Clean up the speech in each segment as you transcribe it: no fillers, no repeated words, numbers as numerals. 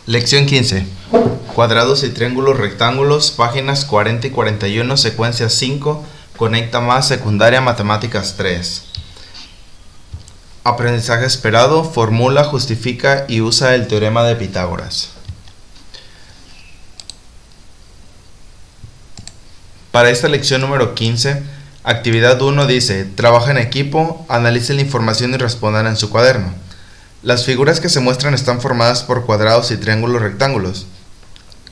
Lección 15. Cuadrados y triángulos rectángulos, páginas 40 y 41, secuencia 5, conecta más, secundaria, matemáticas 3. Aprendizaje esperado, formula, justifica y usa el teorema de Pitágoras. Para esta lección número 15, actividad 1 dice, trabaja en equipo, analice la información y respondan en su cuaderno. Las figuras que se muestran están formadas por cuadrados y triángulos rectángulos.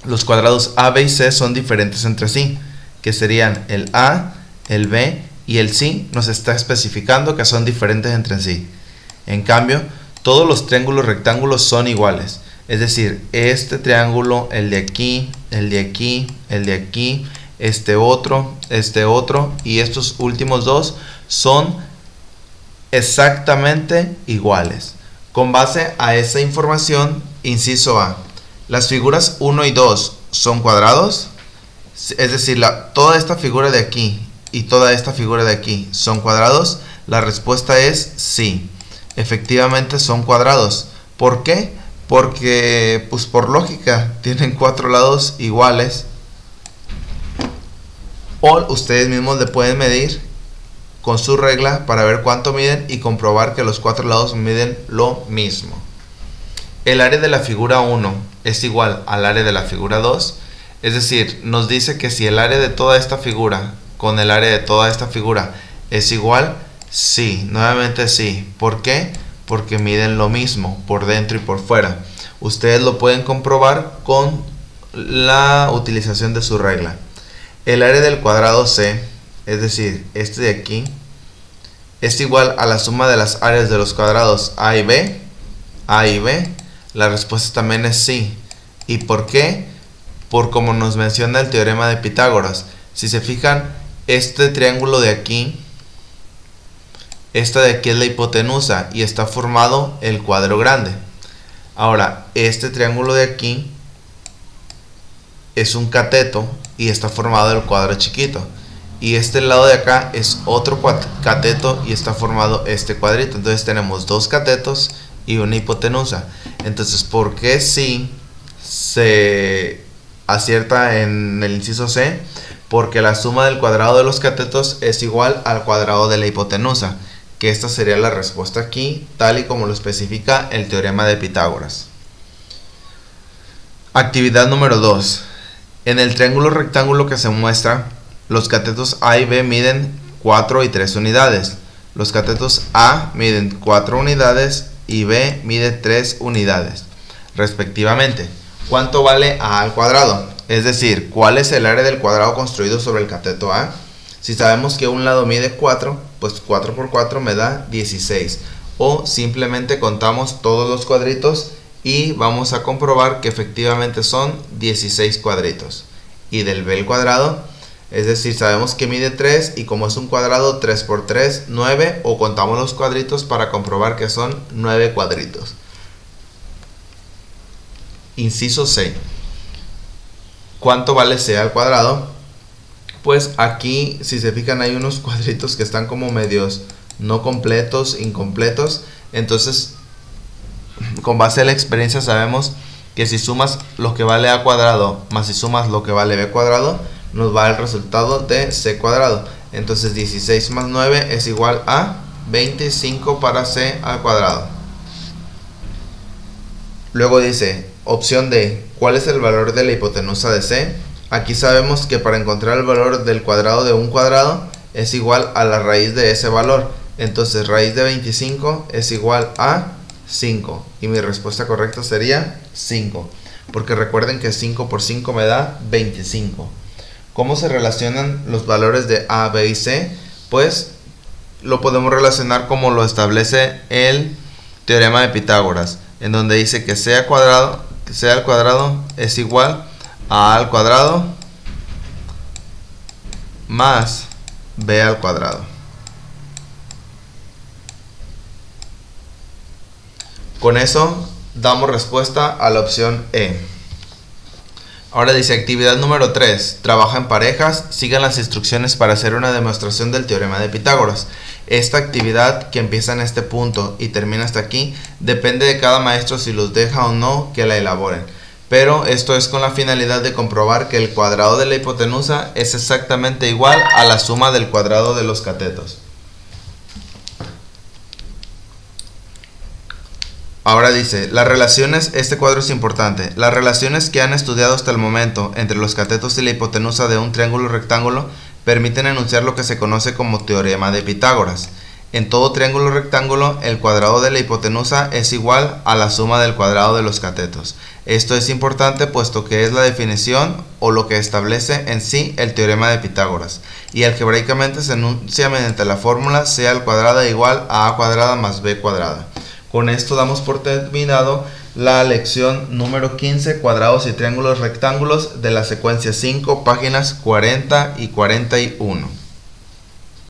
Los cuadrados A, B y C son diferentes entre sí, que serían el A, el B y el C nos está especificando que son diferentes entre sí. En cambio, todos los triángulos rectángulos son iguales, es decir, este triángulo, el de aquí, el de aquí, el de aquí, este otro y estos últimos dos son exactamente iguales. Con base a esa información, inciso A, las figuras 1 y 2 son cuadrados, es decir, toda esta figura de aquí y toda esta figura de aquí son cuadrados. La respuesta es sí, efectivamente son cuadrados. ¿Por qué? Porque, pues por lógica, tienen 4 lados iguales. O ustedes mismos le pueden medir con su regla para ver cuánto miden y comprobar que los 4 lados miden lo mismo. El área de la figura 1 es igual al área de la figura 2, es decir, nos dice que si el área de toda esta figura con el área de toda esta figura es igual, sí, nuevamente sí. ¿Por qué? Porque miden lo mismo por dentro y por fuera. Ustedes lo pueden comprobar con la utilización de su regla. El área del cuadrado C, es decir, este de aquí, es igual a la suma de las áreas de los cuadrados A y B. La respuesta también es sí. ¿Y por qué? Por como nos menciona el teorema de Pitágoras. Si se fijan, este triángulo de aquí, esta de aquí es la hipotenusa y está formado el cuadro grande. Ahora, este triángulo de aquí es un cateto y está formado el cuadro chiquito. Y este lado de acá es otro cateto y está formado este cuadrito. Entonces tenemos dos catetos y una hipotenusa. Entonces, ¿por qué sí se acierta en el inciso C? Porque la suma del cuadrado de los catetos es igual al cuadrado de la hipotenusa, que esta sería la respuesta aquí, tal y como lo especifica el teorema de Pitágoras. Actividad número 2. En el triángulo rectángulo que se muestra, los catetos A y B miden 4 y 3 unidades. Los catetos A miden 4 unidades y B mide 3 unidades, respectivamente. ¿Cuánto vale A al cuadrado? Es decir, ¿cuál es el área del cuadrado construido sobre el cateto A? Si sabemos que un lado mide 4, pues 4 por 4 me da 16. O simplemente contamos todos los cuadritos y vamos a comprobar que efectivamente son 16 cuadritos. Y del B al cuadrado, es decir, sabemos que mide 3 y como es un cuadrado, 3 por 3, 9, o contamos los cuadritos para comprobar que son 9 cuadritos. Inciso C. ¿Cuánto vale C al cuadrado? Pues aquí, si se fijan, hay unos cuadritos que están como medios no completos, incompletos. Entonces, con base a la experiencia sabemos que si sumas lo que vale A cuadrado más si sumas lo que vale B cuadrado, nos va el resultado de C cuadrado. Entonces 16 más 9 es igual a 25 para C al cuadrado. Luego dice, opción D, ¿cuál es el valor de la hipotenusa de C? Aquí sabemos que para encontrar el valor del cuadrado de un cuadrado es igual a la raíz de ese valor. Entonces raíz de 25 es igual a 5. Y mi respuesta correcta sería 5. Porque recuerden que 5 por 5 me da 25. ¿Cómo se relacionan los valores de A, B y C? Pues lo podemos relacionar como lo establece el teorema de Pitágoras, en donde dice que C al cuadrado es igual a A al cuadrado más B al cuadrado. Con eso damos respuesta a la opción E. Ahora dice actividad número 3, trabaja en parejas, sigan las instrucciones para hacer una demostración del teorema de Pitágoras. Esta actividad que empieza en este punto y termina hasta aquí, depende de cada maestro si los deja o no que la elaboren. pero esto es con la finalidad de comprobar que el cuadrado de la hipotenusa es exactamente igual a la suma del cuadrado de los catetos. Ahora dice, las relaciones, este cuadro es importante, las relaciones que han estudiado hasta el momento entre los catetos y la hipotenusa de un triángulo rectángulo permiten enunciar lo que se conoce como teorema de Pitágoras. En todo triángulo rectángulo, el cuadrado de la hipotenusa es igual a la suma del cuadrado de los catetos. Esto es importante puesto que es la definición o lo que establece en sí el teorema de Pitágoras, y algebraicamente se enuncia mediante la fórmula c al cuadrado igual a a cuadrada más b cuadrada. Con esto damos por terminado la lección número 15, cuadrados y triángulos rectángulos, de la secuencia 5, páginas 40 y 41.